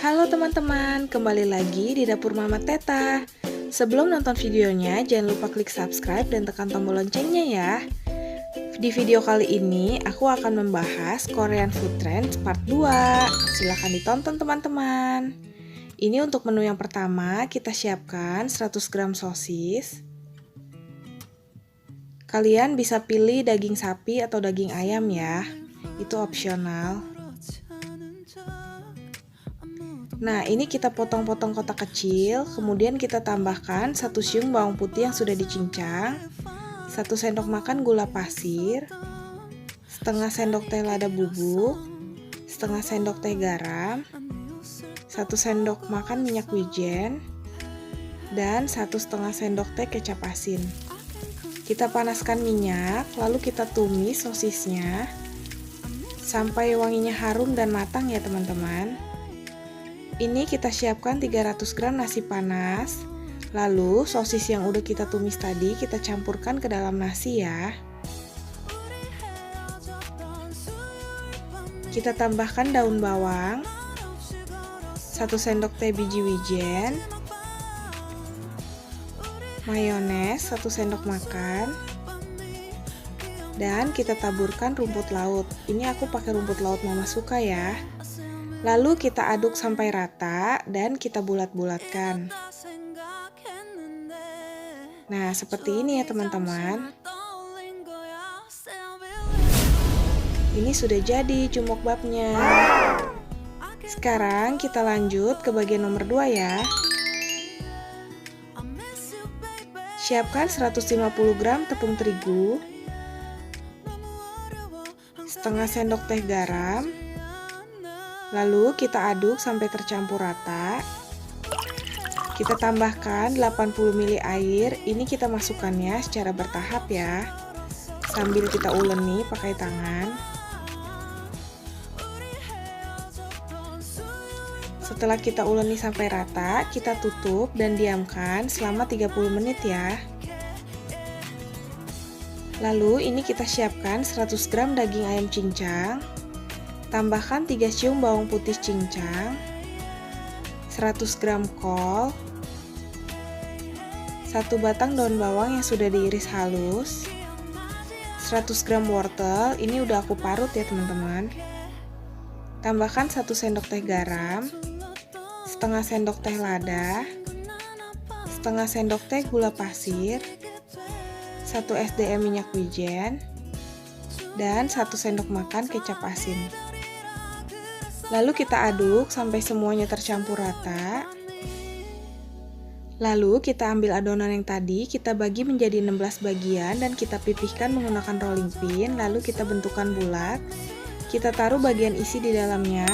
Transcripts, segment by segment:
Halo teman-teman, kembali lagi di Dapur Mama Teta. Sebelum nonton videonya, jangan lupa klik subscribe dan tekan tombol loncengnya ya. Di video kali ini, aku akan membahas Korean Food Trends Part 2. Silahkan ditonton teman-teman. Ini untuk menu yang pertama, kita siapkan 100 gram sosis. Kalian bisa pilih daging sapi atau daging ayam ya, itu opsional. Nah, ini kita potong-potong kotak kecil, kemudian kita tambahkan 1 siung bawang putih yang sudah dicincang, 1 sendok makan gula pasir, setengah sendok teh lada bubuk, setengah sendok teh garam, 1 sendok makan minyak wijen, dan 1,5 sendok teh kecap asin. Kita panaskan minyak, lalu kita tumis sosisnya sampai wanginya harum dan matang ya teman-teman. Ini kita siapkan 300 gram nasi panas. Lalu sosis yang udah kita tumis tadi kita campurkan ke dalam nasi ya. Kita tambahkan daun bawang, 1 sendok teh biji wijen, mayones 1 sendok makan, dan kita taburkan rumput laut. Ini aku pakai rumput laut mama suka ya. Lalu kita aduk sampai rata dan kita bulat-bulatkan. Nah, seperti ini ya teman-teman. Ini sudah jadi jumokbapnya. Sekarang kita lanjut ke bagian nomor 2 ya. Siapkan 150 gram tepung terigu, setengah sendok teh garam. Lalu kita aduk sampai tercampur rata. Kita tambahkan 80 ml air. Ini kita masukkannya secara bertahap ya, sambil kita uleni pakai tangan. Setelah kita uleni sampai rata, kita tutup dan diamkan selama 30 menit ya. Lalu ini kita siapkan 100 gram daging ayam cincang. Tambahkan 3 siung bawang putih cincang, 100 gram kol, 1 batang daun bawang yang sudah diiris halus, 100 gram wortel, ini udah aku parut ya teman-teman. Tambahkan 1 sendok teh garam, setengah sendok teh lada, setengah sendok teh gula pasir, 1 SDM minyak wijen, dan 1 sendok makan kecap asin. Lalu kita aduk sampai semuanya tercampur rata. Lalu kita ambil adonan yang tadi, kita bagi menjadi 16 bagian dan kita pipihkan menggunakan rolling pin. Lalu kita bentukkan bulat. Kita taruh bagian isi di dalamnya.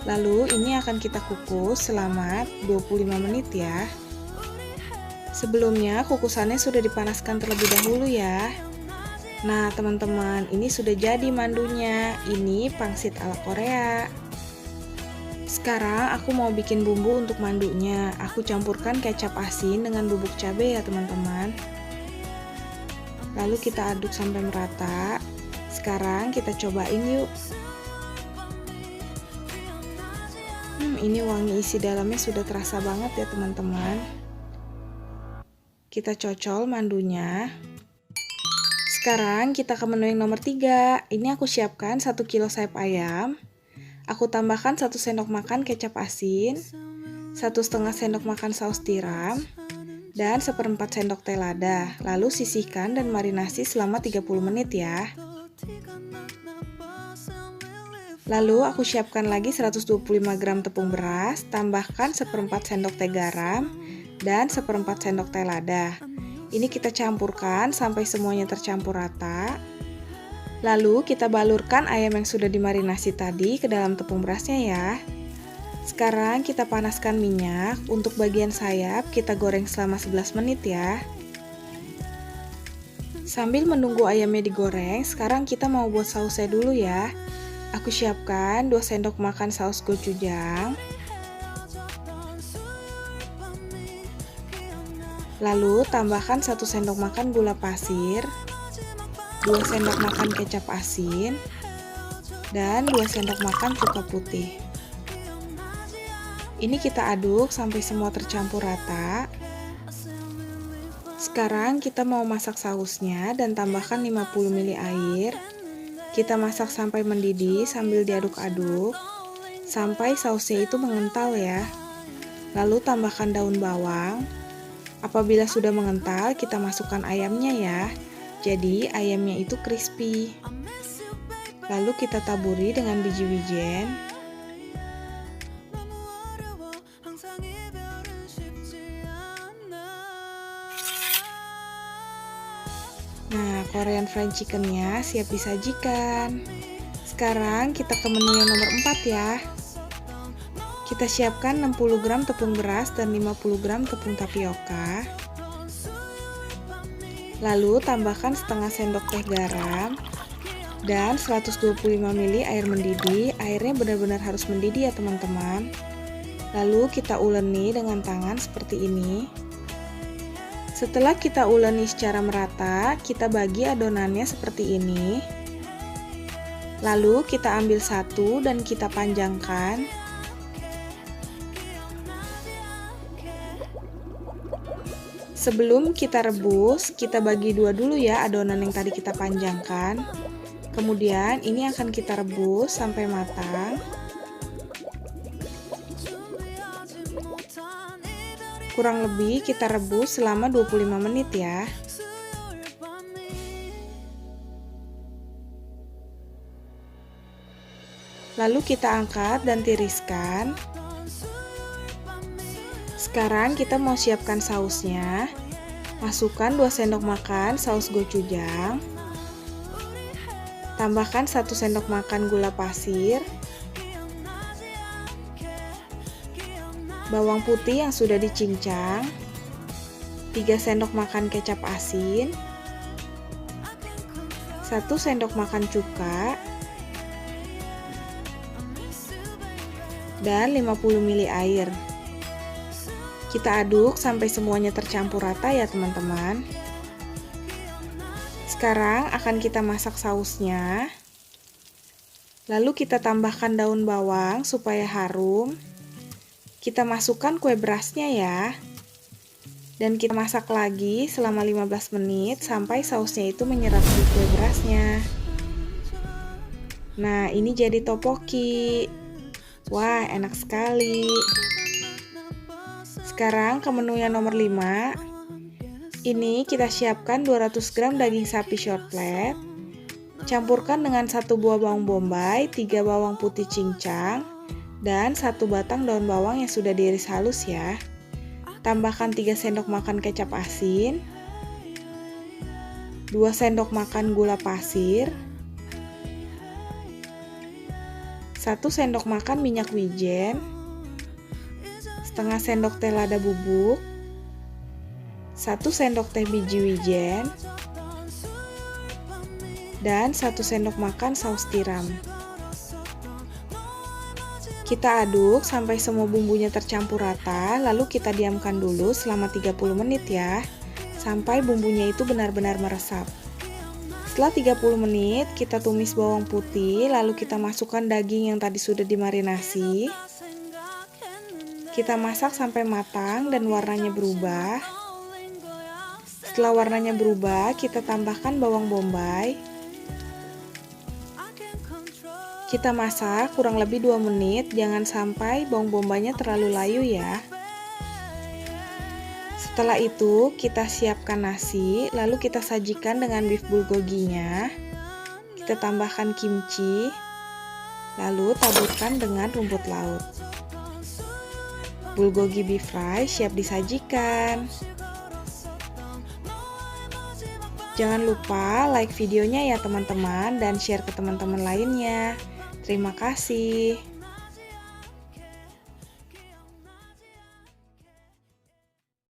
Lalu ini akan kita kukus selama 25 menit ya. Sebelumnya kukusannya sudah dipanaskan terlebih dahulu ya. Nah teman-teman, ini sudah jadi mandunya. Ini pangsit ala Korea. Sekarang aku mau bikin bumbu untuk mandunya. Aku campurkan kecap asin dengan bubuk cabai ya teman-teman. Lalu kita aduk sampai merata. Sekarang kita cobain yuk. Ini wangi isi dalamnya sudah terasa banget ya teman-teman. Kita cocol mandunya. Sekarang kita ke menu yang nomor 3. Ini aku siapkan 1 kilo sayap ayam. Aku tambahkan 1 sendok makan kecap asin, 1,5 sendok makan saus tiram, dan 1/4 sendok teh lada. Lalu sisihkan dan marinasi selama 30 menit ya. Lalu aku siapkan lagi 125 gram tepung beras, tambahkan 1/4 sendok teh garam, dan 1/4 sendok teh lada. Ini kita campurkan sampai semuanya tercampur rata. Lalu kita balurkan ayam yang sudah dimarinasi tadi ke dalam tepung berasnya ya. Sekarang kita panaskan minyak. Untuk bagian sayap kita goreng selama 11 menit ya. Sambil menunggu ayamnya digoreng, sekarang kita mau buat sausnya dulu ya. Aku siapkan 2 sendok makan saus gochujang. Lalu tambahkan 1 sendok makan gula pasir, 2 sendok makan kecap asin, dan 2 sendok makan cuka putih. Ini kita aduk sampai semua tercampur rata. Sekarang kita mau masak sausnya dan tambahkan 50 ml air. Kita masak sampai mendidih sambil diaduk-aduk sampai sausnya itu mengental ya. Lalu tambahkan daun bawang. Apabila sudah mengental, kita masukkan ayamnya ya. Jadi ayamnya itu crispy. Lalu kita taburi dengan biji wijen. Nah, Korean fried chickennya siap disajikan. Sekarang kita ke menu yang nomor 4 ya. Kita siapkan 60 gram tepung beras dan 50 gram tepung tapioka. Lalu tambahkan setengah sendok teh garam dan 125 ml air mendidih. Airnya benar-benar harus mendidih ya teman-teman. Lalu kita uleni dengan tangan seperti ini. Setelah kita uleni secara merata, kita bagi adonannya seperti ini. Lalu kita ambil satu dan kita panjangkan. Sebelum kita rebus, kita bagi dua dulu ya adonan yang tadi kita panjangkan. Kemudian ini akan kita rebus sampai matang. Kurang lebih kita rebus selama 25 menit ya. Lalu kita angkat dan tiriskan. Sekarang kita mau siapkan sausnya. Masukkan 2 sendok makan saus gochujang. Tambahkan 1 sendok makan gula pasir. Bawang putih yang sudah dicincang, 3 sendok makan kecap asin, 1 sendok makan cuka, dan 50 ml air. Kita aduk sampai semuanya tercampur rata ya teman-teman. Sekarang akan kita masak sausnya. Lalu kita tambahkan daun bawang supaya harum. Kita masukkan kue berasnya ya. Dan kita masak lagi selama 15 menit sampai sausnya itu menyerap di kue berasnya. Nah, ini jadi tteokbokki. Wah, enak sekali. Sekarang ke menu yang nomor 5. Ini kita siapkan 200 gram daging sapi short flat. Campurkan dengan 1 buah bawang bombay, 3 bawang putih cincang, dan 1 batang daun bawang yang sudah diiris halus ya. Tambahkan 3 sendok makan kecap asin, 2 sendok makan gula pasir, 1 sendok makan minyak wijen, setengah sendok teh lada bubuk, 1 sendok teh biji wijen, dan 1 sendok makan saus tiram. Kita aduk sampai semua bumbunya tercampur rata, lalu kita diamkan dulu selama 30 menit ya, sampai bumbunya itu benar-benar meresap. Setelah 30 menit, kita tumis bawang putih, lalu kita masukkan daging yang tadi sudah dimarinasi. Kita masak sampai matang dan warnanya berubah. Setelah warnanya berubah, kita tambahkan bawang bombay. Kita masak kurang lebih 2 menit, jangan sampai bawang bombaynya terlalu layu ya. Setelah itu, kita siapkan nasi, lalu kita sajikan dengan beef bulgoginya. Kita tambahkan kimchi, lalu taburkan dengan rumput laut. Bulgogi beef fry siap disajikan. Jangan lupa like videonya ya teman-teman dan share ke teman-teman lainnya. Terima kasih.